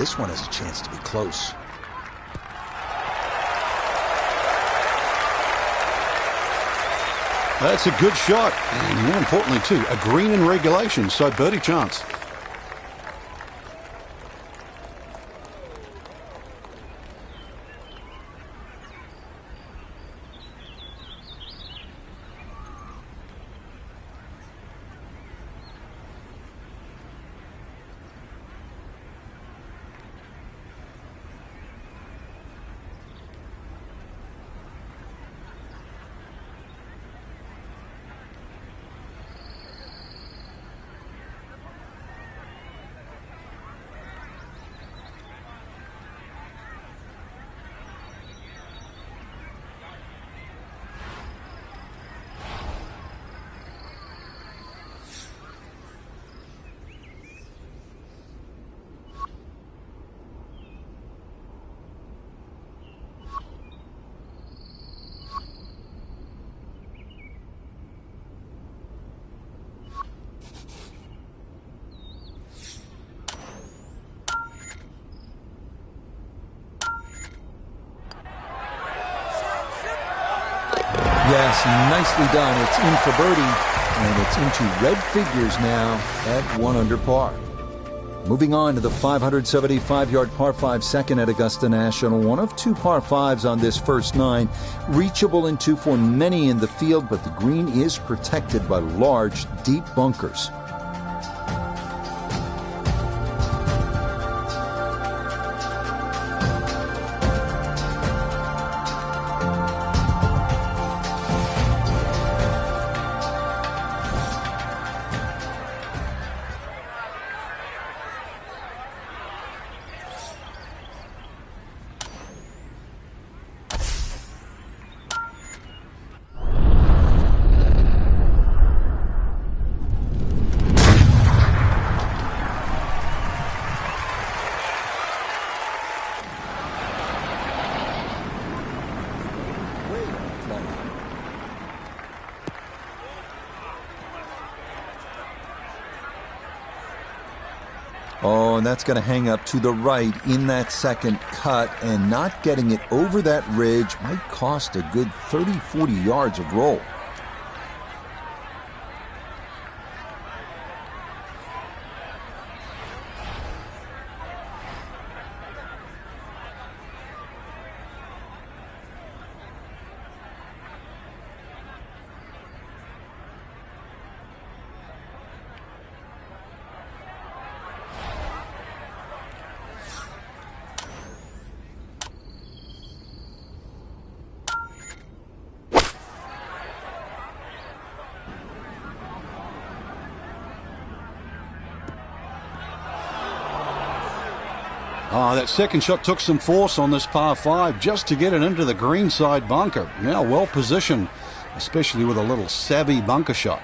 This one has a chance to be close. That's a good shot, and more importantly too, a green in regulation, so birdie chance. Yes, nicely done. It's in for birdie, and it's into red figures now at 1 under par. Moving on to the 575-yard par 5 second at Augusta National. One of 2 par 5s on this first 9. Reachable in 2 for many in the field, but the green is protected by large, deep bunkers. Oh, and that's going to hang up to the right in that second cut, and not getting it over that ridge might cost a good 30-40 yards of roll. That second shot took some force on this par 5 just to get it into the green side bunker. Now well positioned, especially with a little savvy bunker shot.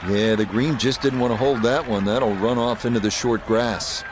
Yeah, the green just didn't want to hold that one. That'll run off into the short grass.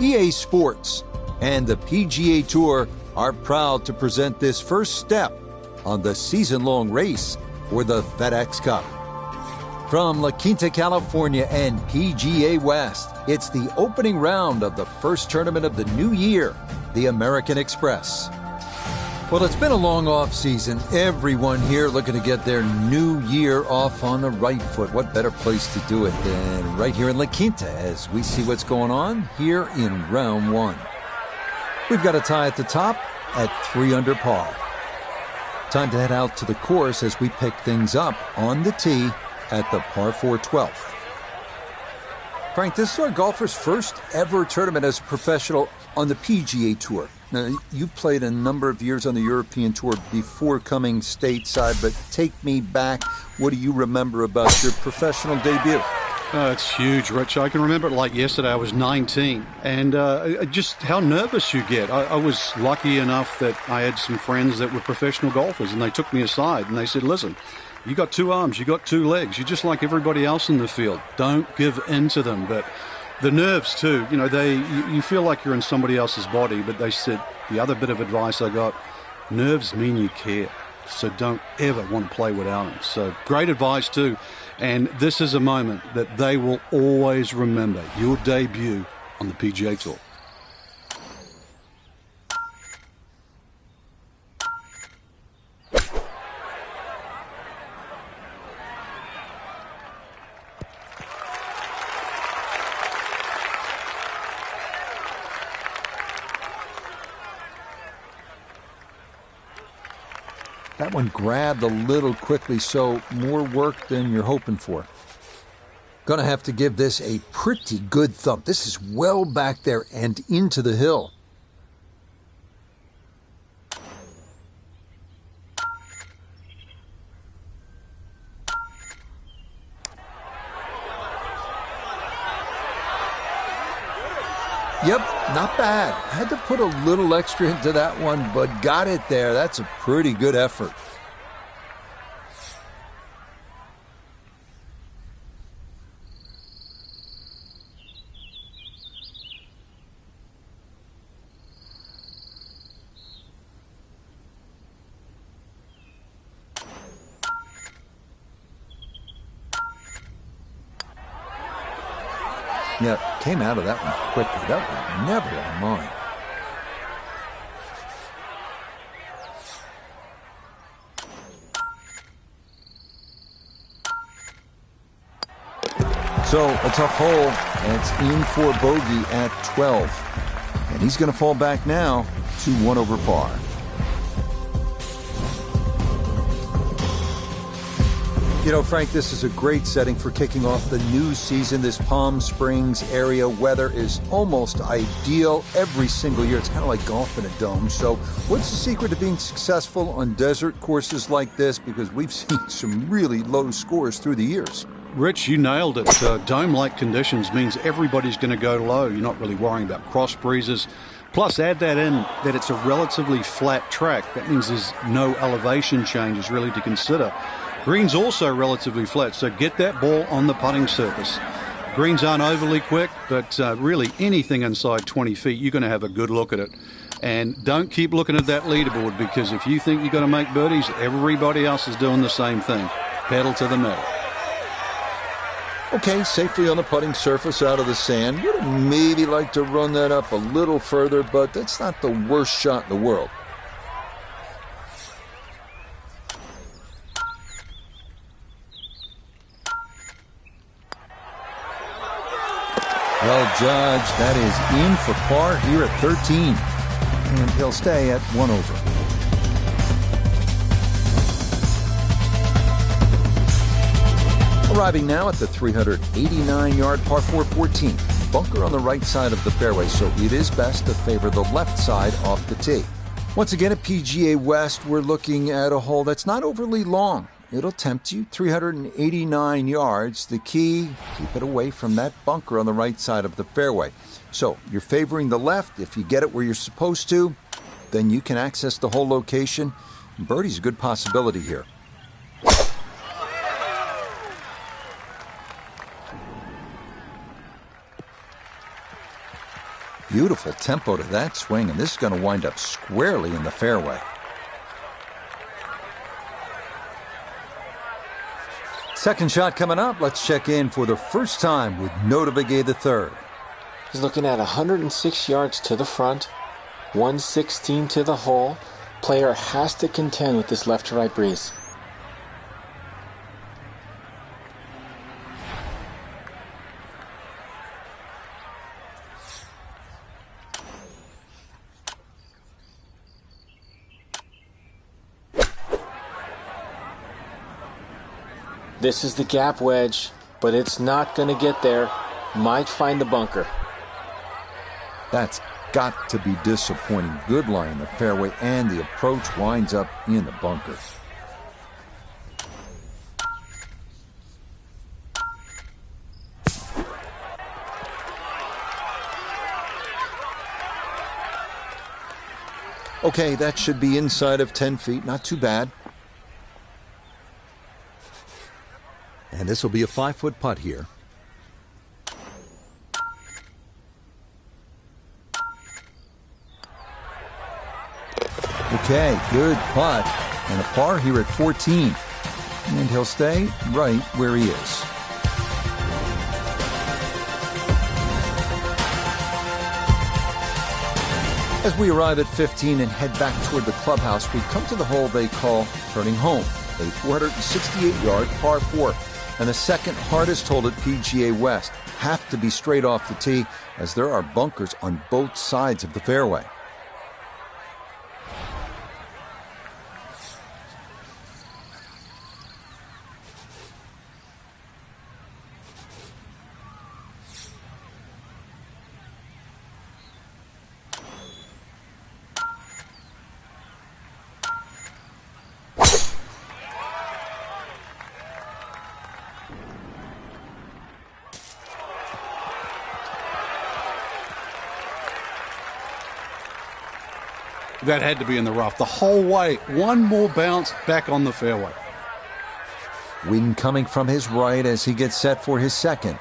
EA Sports and the PGA Tour are proud to present this first step on the season-long race for the FedEx Cup. From La Quinta, California and PGA West, it's the opening round of the first tournament of the new year, the American Express. Well, it's been a long off season. Everyone here looking to get their new year off on the right foot. What better place to do it than right here in La Quinta as we see what's going on here in round one. We've got a tie at the top at 3 under par. Time to head out to the course as we pick things up on the tee at the par 4 12th. Frank, this is our golfer's first ever tournament as a professional on the PGA Tour. Now, you've played a number of years on the European Tour before coming stateside, but take me back. What do you remember about your professional debut? It's huge, Rich. I can remember it like yesterday. I was 19, and just how nervous you get. I was lucky enough that I had some friends that were professional golfers, and they took me aside, and they said, listen, you got 2 arms, you got 2 legs. You're just like everybody else in the field. Don't give in to them. But the nerves, too, you know, you feel like you're in somebody else's body, but they said the other bit of advice I got, nerves mean you care. So don't ever want to play without them. So great advice, too. And this is a moment that they will always remember, your debut on the PGA Tour. That one grabbed a little quickly, so more work than you're hoping for. Gonna have to give this a pretty good thump. This is well back there and into the hill. Yep, not bad. Had to put a little extra into that one, but got it there. That's a pretty good effort. Yeah, came out of that one quickly. That was never on mine. So, a tough hole, and it's in for bogey at 12. And he's going to fall back now to 1 over par. You know, Frank, this is a great setting for kicking off the new season. This Palm Springs area weather is almost ideal every single year. It's kind of like golf in a dome. So what's the secret to being successful on desert courses like this? Because we've seen some really low scores through the years. Rich, you nailed it. Dome-like conditions means everybody's going to go low. You're not really worrying about cross breezes. Plus, add that in that it's a relatively flat track. That means there's no elevation changes really to consider. Green's also relatively flat, so get that ball on the putting surface. Greens aren't overly quick, but really anything inside 20 feet, you're going to have a good look at it. And don't keep looking at that leaderboard, because if you think you're going to make birdies, everybody else is doing the same thing. Pedal to the metal. Okay, safely on the putting surface out of the sand. Would have maybe like to run that up a little further, but that's not the worst shot in the world. Well judged. That is in for par here at 13. And he'll stay at 1 over. Arriving now at the 389-yard par 4 14. Bunker on the right side of the fairway, so it is best to favor the left side off the tee. Once again at PGA West, we're looking at a hole that's not overly long. It'll tempt you, 389 yards. The key, keep it away from that bunker on the right side of the fairway. So you're favoring the left. If you get it where you're supposed to, then you can access the whole location. Birdie's a good possibility here. Beautiful tempo to that swing, and this is going to wind up squarely in the fairway. Second shot coming up. Let's check in for the first time with Notavigay III. He's looking at 106 yards to the front, 116 to the hole. Player has to contend with this left to right breeze. This is the gap wedge, but it's not going to get there. Might find the bunker. That's got to be disappointing. Good lie in the fairway, and the approach winds up in the bunker. Okay, that should be inside of 10 feet. Not too bad. And this will be a 5-foot putt here. Okay, good putt. And a par here at 14. And he'll stay right where he is. As we arrive at 15 and head back toward the clubhouse, we come to the hole they call Turning Home, a 468-yard par 4. And the second hardest hole at PGA West. Have to be straight off the tee, as there are bunkers on both sides of the fairway. That had to be in the rough the whole way. One more bounce back on the fairway. Wind coming from his right as he gets set for his second.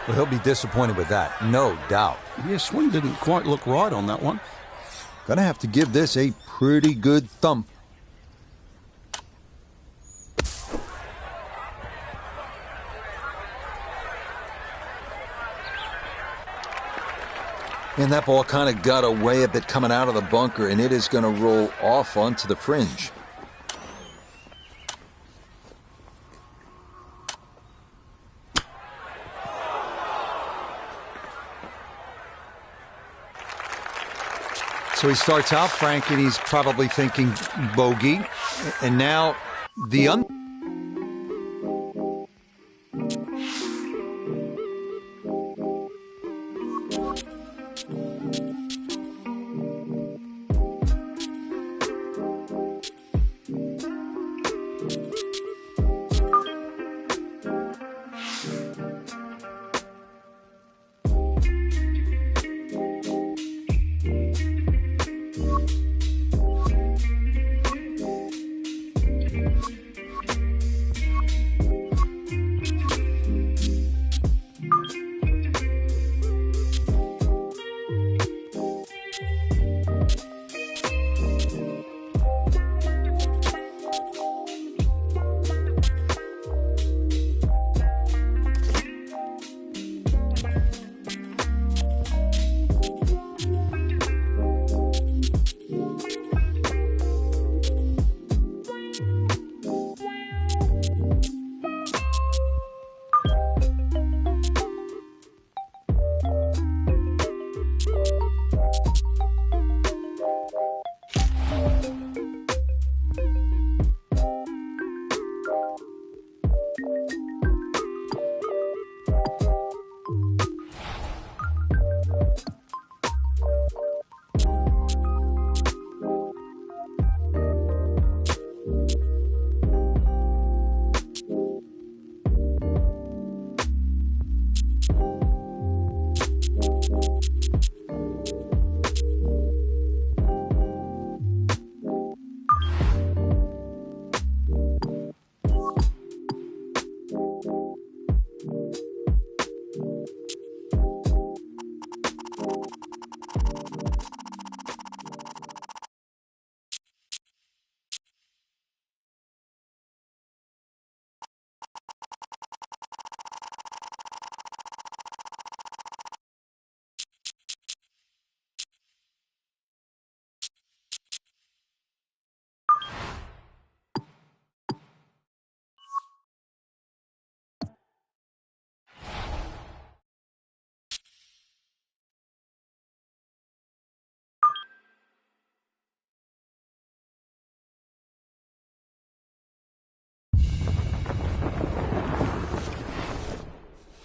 Well, he'll be disappointed with that, no doubt. Yeah, swing didn't quite look right on that one. Gonna have to give this a pretty good thump. And that ball kind of got away a bit coming out of the bunker, and it is going to roll off onto the fringe. So he starts out, Frank, and he's probably thinking bogey. And now the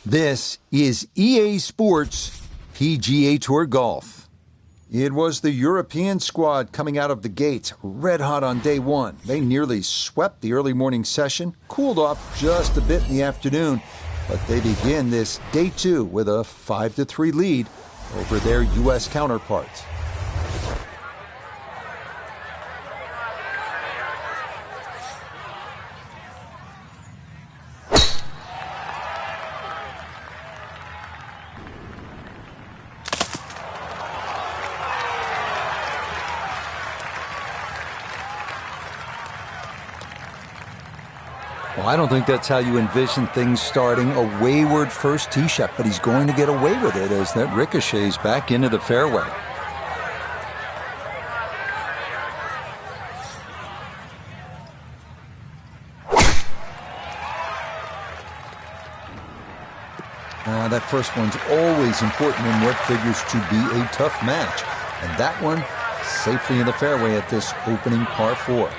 This is EA Sports PGA Tour Golf. It was the European squad coming out of the gates, red hot on day one. They nearly swept the early morning session, cooled off just a bit in the afternoon, but they begin this day two with a 5-3 lead over their U.S. counterparts. Well, I don't think that's how you envision things starting. A wayward first tee shot, but he's going to get away with it as that ricochets back into the fairway. That first one's always important in what figures to be a tough match. And that one safely in the fairway at this opening par 4.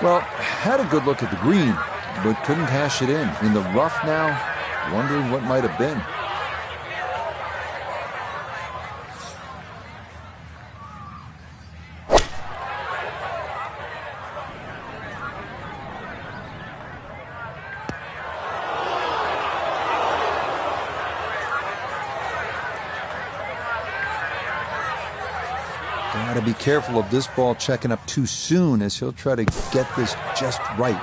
Well, had a good look at the green, but couldn't cash it in. In the rough now, wondering what might have been. Got to be careful of this ball checking up too soon as he'll try to get this just right.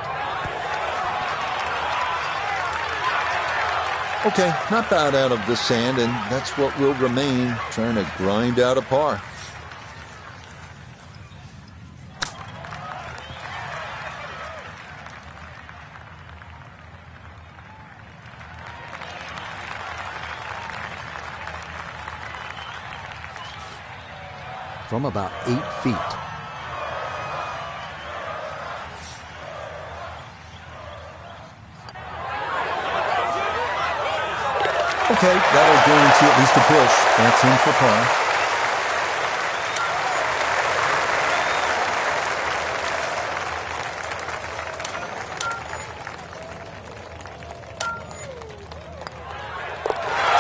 Okay, not bad out of the sand, and that's what will remain, trying to grind out a par. From about 8 feet. Okay, that'll guarantee at least a push. That's in for par.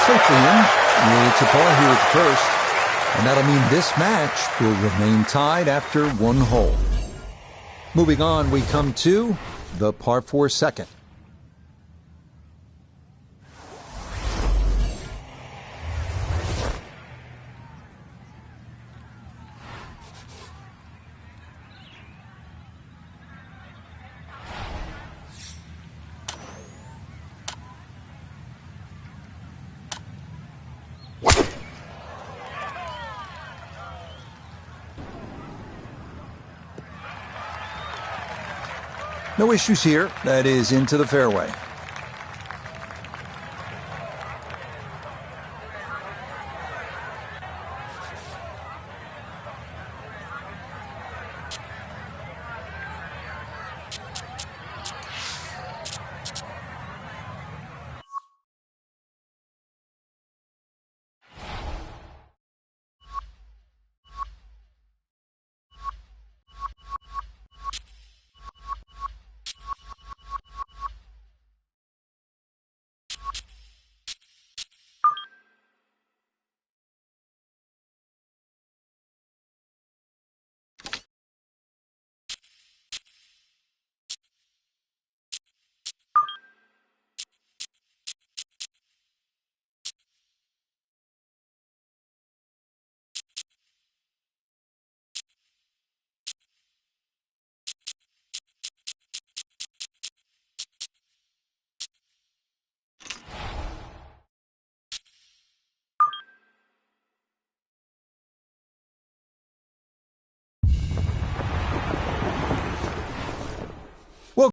Safely in. It's a par here at the first. And that'll mean this match will remain tied after one hole. Moving on, we come to the par 4 second. No issues here. That is into the fairway.